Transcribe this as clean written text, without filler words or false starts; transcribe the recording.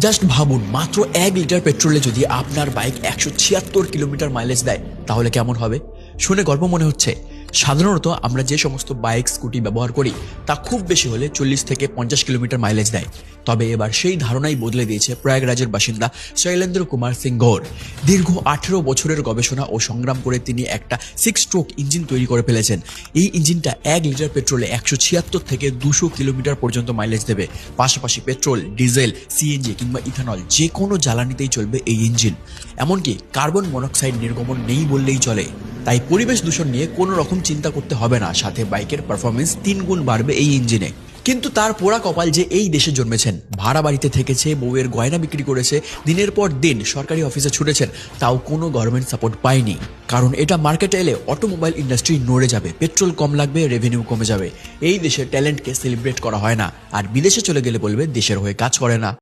Just ভাবুন, মাত্র 1 litre পেট্রোলে যদি আপনার বাইক 176 কিলোমিটার মাইলেজ দেয় তাহলে কেমন হবে? শুনে গর্ব মনে হচ্ছে। সাধারণত আমরা যে সমস্ত বাইক স্কুটি ব্যবহার করি তা খুব বেশি হলে 40 থেকে 50 কিলোমিটার মাইলেজ দেয়। তবে এবার সেই ধারণাই বদলে দিয়েছে প্রয়াগরাজের বাসিন্দা শৈলেন্দ্র কুমার সিং গৌর। দীর্ঘ 18 বছরের গবেষণা ও সংগ্রাম করে তিনি একটা 6 স্ট্রোক ইঞ্জিন তৈরি করে ফেলেছেন। এই ইঞ্জিনটা 1 লিটার পেট্রোলে 176 থেকে 200 কিলোমিটার পর্যন্ত মাইলেজ দেবে। পাশাপাশি পেট্রোল, ডিজেল, সিএনজি কিংবা ইথানল যে কোনো জ্বালানিতেই চলবে এই ইঞ্জিন। এমনকি কার্বন মনোক্সাইড নির্গমন নেই বললেই চলে। তাই পরিবেশ দূষণ নিয়ে কোনো রকম চিন্তা করতে হবে না। সাথে বাইকের পারফরমেন্স 3 গুণ বাড়বে এই ইঞ্জিনে। কিন্তু তার পোড়া কপাল যে এই দেশে জন্মেছেন, ভাড়া বাড়িতে থেকেছে, বউয়ের গয়না বিক্রি করেছে, দিনের পর দিন সরকারি অফিসে ছুটেছেন, তাও কোনো গভর্নমেন্ট সাপোর্ট পায়নি। কারণ এটা মার্কেটে এলে অটোমোবাইল ইন্ডাস্ট্রি নড়ে যাবে, পেট্রোল কম লাগবে, রেভিনিউ কমে যাবে। এই দেশের ট্যালেন্টকে সেলিব্রেট করা হয় না, আর বিদেশে চলে গেলে বলবে দেশের হয়ে কাজ করে না।